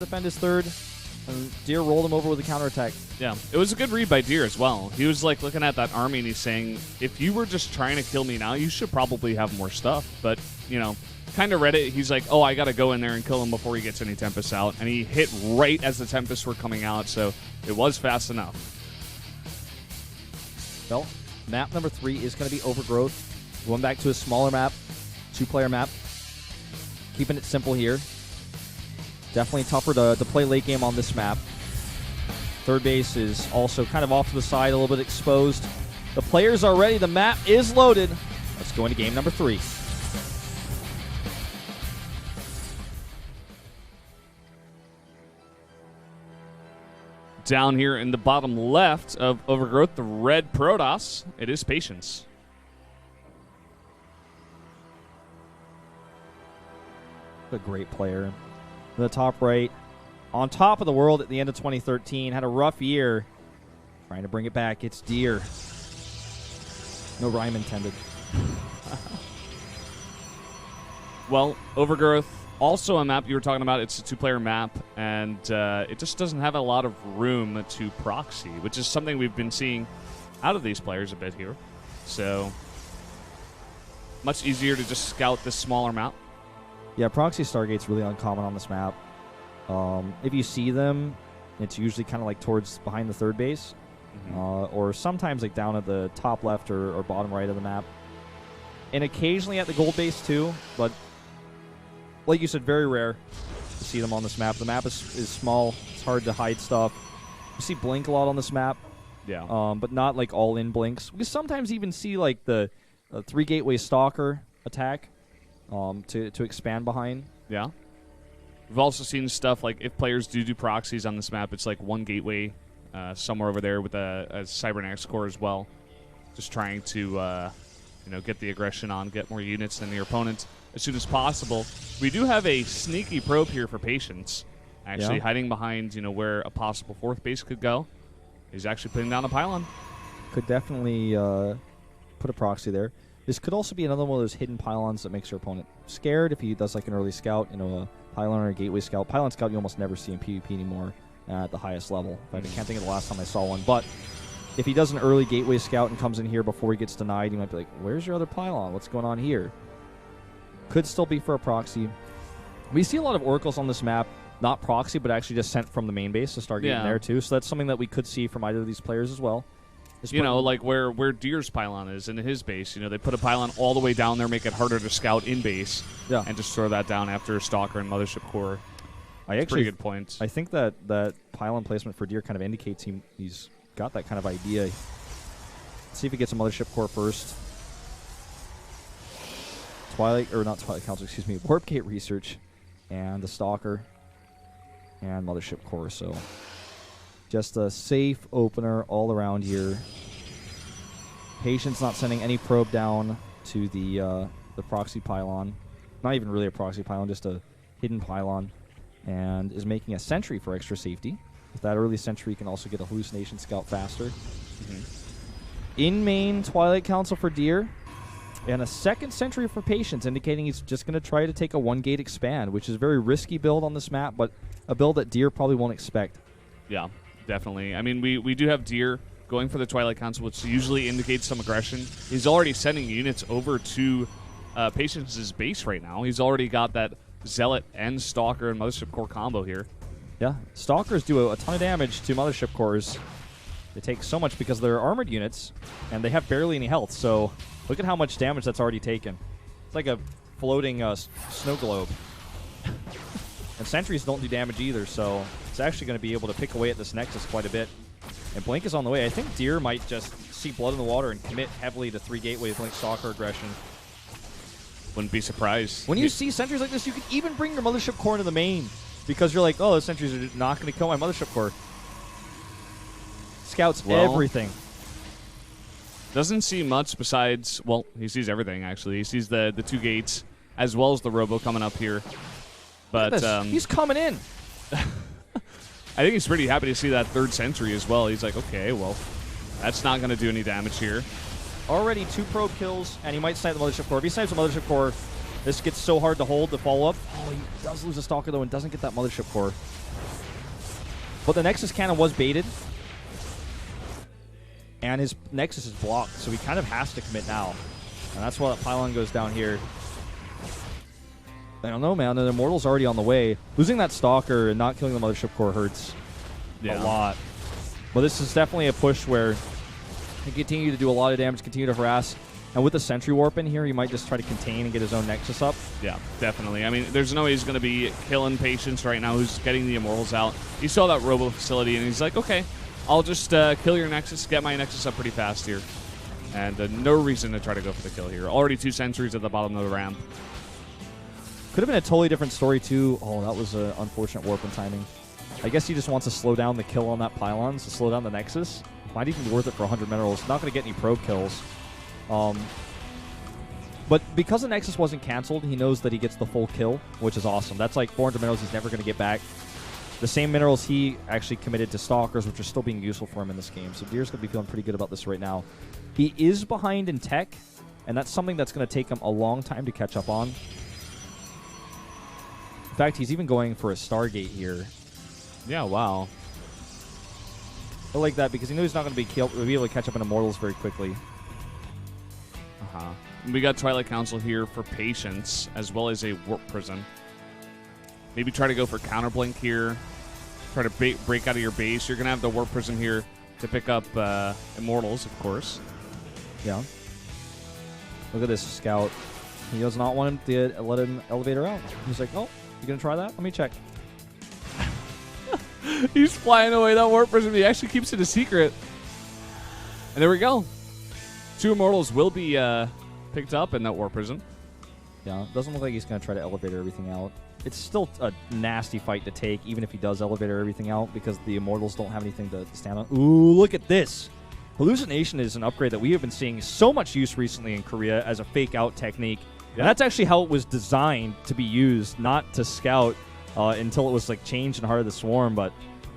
defend his third, and Deer rolled him over with a counterattack. Yeah, it was a good read by Deer as well. He was like looking at that army and he's saying, if you were just trying to kill me now, you should probably have more stuff. But, you know, kind of read it. He's like, oh, I got to go in there and kill him before he gets any Tempests out. And he hit right as the Tempests were coming out, so it was fast enough. Well, map number 3 is going to be Overgrowth. Going back to a smaller map, 2-player map. Keeping it simple here. Definitely tougher to play late game on this map. Third base is also kind of off to the side, a little bit exposed. The players are ready. The map is loaded. Let's go into game number 3. Down here in the bottom left of Overgrowth, the red Protoss, it is Patience. A great player. In the top right, on top of the world at the end of 2013, had a rough year. Trying to bring it back. It's Deer. No rhyme intended. Well, Overgrowth, also a map you were talking about. It's a 2-player map, and it just doesn't have a lot of room to proxy, which is something we've been seeing out of these players a bit here. So, much easier to just scout this smaller map. Yeah, proxy Stargate's really uncommon on this map. If you see them, it's usually kind of like towards behind the third base, or sometimes like down at the top left or bottom right of the map. And occasionally at the gold base too, but like you said, very rare to see them on this map. The map is small. It's hard to hide stuff. You see Blink a lot on this map, yeah, but not like all-in Blinks. We sometimes even see like the 3-gateway Stalker attack to expand behind. Yeah. We've also seen stuff like if players do proxies on this map, it's like 1 gateway somewhere over there with a Cybernetics core as well. Just trying to get the aggression on, get more units than your opponent as soon as possible. We do have a sneaky probe here for Patience, actually hiding behind where a possible 4th base could go. He's actually putting down a pylon. Could definitely put a proxy there. This could also be another one of those hidden pylons that makes your opponent scared if he does like an early scout, a pylon or a gateway scout. Pylon scout you almost never see in PvP anymore at the highest level. In fact, I can't think of the last time I saw one. But if he does an early gateway scout and comes in here before he gets denied, you might be like, where's your other pylon? What's going on here? Could still be for a proxy. We see a lot of oracles on this map, not proxy, but actually just sent from the main base to start getting there too. So that's something that we could see from either of these players as well. Like where Deer's pylon is in his base. They put a pylon all the way down there, make it harder to scout in base, and just throw that down after Stalker and Mothership Core. Pretty good point. I think that pylon placement for Deer kind of indicates he's got that kind of idea. Let's see if he gets a Mothership Core first. Warp Gate Research, and the Stalker, and Mothership Core, so just a safe opener all around here. Patience not sending any probe down to the proxy pylon. Not even really a proxy pylon, just a hidden pylon. And is making a sentry for extra safety. With that early sentry, you can also get a hallucination scout faster. In main, Twilight Council for Deer. And a second sentry for Patience, indicating he's just going to try to take a 1-gate expand, which is a very risky build on this map, but a build that Deer probably won't expect. Yeah, definitely. I mean, we do have Deer going for the Twilight Council, which usually indicates some aggression. He's already sending units over to Patience's base right now. He's already got that Zealot and Stalker and Mothership Core combo here. Yeah, Stalkers do a ton of damage to Mothership Cores. They take so much because they're armored units, and they have barely any health, so look at how much damage that's already taken. It's like a floating snow globe. And sentries don't do damage either, so it's actually going to be able to pick away at this Nexus quite a bit. And Blink is on the way. I think Deer might just see blood in the water and commit heavily to 3 gateways Blink Stalker aggression. Wouldn't be surprised. When you see sentries like this, you can even bring your Mothership Core into the main, because you're like, oh, those sentries are not going to kill my Mothership Core. Scouts everything. Doesn't see much besides, well, he sees everything, actually. He sees the 2 gates, as well as the Robo coming up here. But he's coming in. I think he's pretty happy to see that 3rd sentry as well. He's like, okay, well, that's not going to do any damage here. Already 2 probe kills, and he might snipe the Mothership Core. If he snipes the Mothership Core, This gets so hard to hold, the follow-up. Oh, he does lose a Stalker, though, and doesn't get that Mothership Core. But the Nexus Cannon was baited. And his Nexus is blocked, so he kind of has to commit now. And that's why that pylon goes down here. I don't know, man. The Immortal's already on the way. Losing that Stalker and not killing the Mothership Core hurts a lot. But this is definitely a push where he continue to do a lot of damage, continue to harass. And with the Sentry Warp in here, he might just try to contain and get his own Nexus up. Yeah, definitely. I mean, there's no way he's going to be killing Patience right now who's getting the Immortals out. He saw that Robo Facility, and he's like, okay, I'll just kill your Nexus, get my Nexus up pretty fast here. And no reason to try to go for the kill here. Already 2 sentries at the bottom of the ramp. Could have been a totally different story, too. Oh, that was an unfortunate warp in timing. I guess he just wants to slow down the kill on that pylon, to slow down the Nexus. Might even be worth it for 100 minerals. Not going to get any probe kills. But because the Nexus wasn't canceled, he knows that he gets the full kill, which is awesome. That's like 400 minerals he's never going to get back. The same minerals he actually committed to Stalkers, which are still being useful for him in this game. So Deer's going to be feeling pretty good about this right now. He is behind in tech, and that's something that's going to take him a long time to catch up on. In fact, he's even going for a Stargate here. Yeah, wow. I like that because he knows he's not going to be able to catch up on Immortals very quickly. We got Twilight Council here for Patience, as well as a Warp Prism. Maybe try to go for Counterblink here. Try to break out of your base. You're going to have the Warp Prism here to pick up Immortals, of course. Yeah. Look at this Scout. He does not want him to let him Elevator out. He's like, oh, you going to try that? Let me check. He's flying away that Warp Prism. He actually keeps it a secret. And there we go. 2 Immortals will be picked up in that Warp Prism. Yeah, doesn't look like he's going to try to Elevator everything out. It's still a nasty fight to take, even if he does Elevator everything out, because the Immortals don't have anything to stand on. Ooh, look at this. Hallucination is an upgrade that we have been seeing so much use recently in Korea as a fake-out technique. Yeah. And that's actually how it was designed to be used, not to scout until it was like changed in Heart of the Swarm. But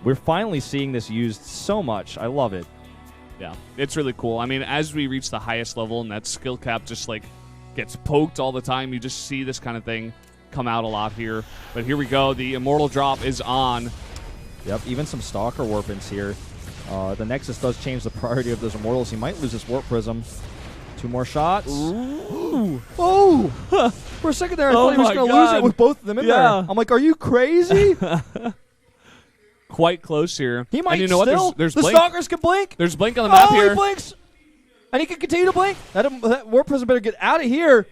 we're finally seeing this used so much. I love it. Yeah, it's really cool. I mean, as we reach the highest level and that skill cap just like gets poked all the time, you just see this kind of thing come out a lot here. But here we go. The Immortal drop is on. Yep, even some Stalker Warpins here. The Nexus does change the priority of those Immortals. He might lose his Warp Prism. 2 more shots. Ooh. Oh! For a second there, I thought he was going to lose it with both of them in there. I'm like, are you crazy? Quite close here. He might and you know still. What? There's the blink. Stalkers can blink. There's blink on the map here. He blinks. And he can continue to blink. That Warp Prism better get out of here.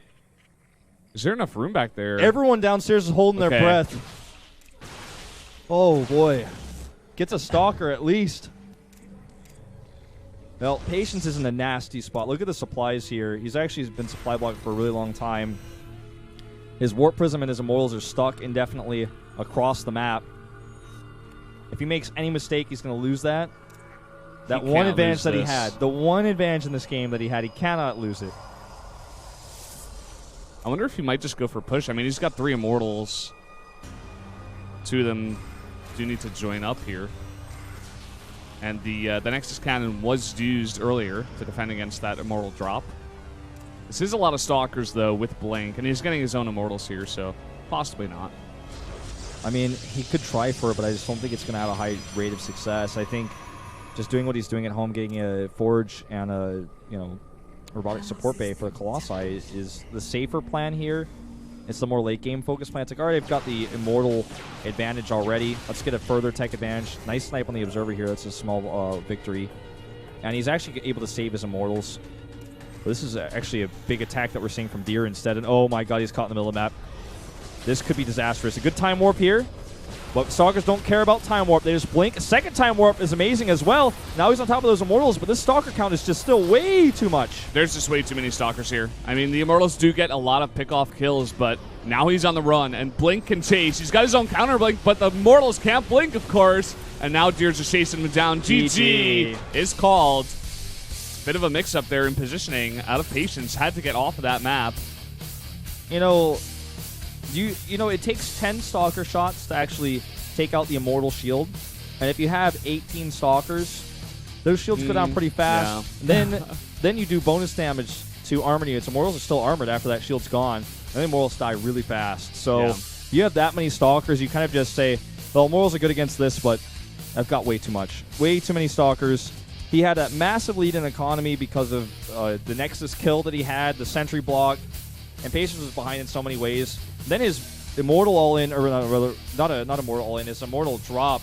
Is there enough room back there? Everyone downstairs is holding their breath. Oh, boy. Gets a Stalker at least. Well, Patience is in a nasty spot. Look at the supplies here. He's actually been supply blocked for a really long time. His Warp Prism and his Immortals are stuck indefinitely across the map. If he makes any mistake, he's going to lose that. That one advantage that he had. The one advantage in this game that he had. He cannot lose it. I wonder if he might just go for push. I mean, he's got 3 Immortals. 2 of them do need to join up here. And the Nexus Cannon was used earlier to defend against that Immortal drop. This is a lot of Stalkers, though, with Blink. And he's getting his own Immortals here, so possibly not. I mean, he could try for it, but I just don't think it's going to have a high rate of success. I think just doing what he's doing at home, getting a Forge and a, robotic support bay for the Colossi is the safer plan here. It's the more late game focused plan. It's like, all right, I've got the Immortal advantage already. Let's get a further tech advantage. Nice snipe on the Observer here. That's a small victory. And he's actually able to save his Immortals. But this is actually a big attack that we're seeing from Deer instead. And oh my god, he's caught in the middle of the map. This could be disastrous. A good time warp here. But Stalkers don't care about time warp. They just blink. A second time warp is amazing as well. Now he's on top of those Immortals, but this Stalker count is just still way too much. There's just way too many Stalkers here. I mean, the Immortals do get a lot of pick-off kills, but now he's on the run, and Blink can chase. He's got his own counter blink, but the Immortals can't blink, of course. And now Deer's just chasing him down. GG is called. Bit of a mix-up there in positioning. Out of Patience. Had to get off of that map. It takes 10 Stalker shots to actually take out the Immortal shield. And if you have 18 Stalkers, those shields go down pretty fast. Yeah. Then you do bonus damage to armored units. Immortals are still armored after that shield's gone. then Immortals die really fast. So Yeah. if you have that many Stalkers, you kind of just say, well, Immortals are good against this, but I've got way too much. Way too many Stalkers. He had a massive lead in economy because of the Nexus kill that he had, the Sentry block, and Patience was behind in so many ways. Then his Immortal all-in, or not Immortal all-in, his Immortal drop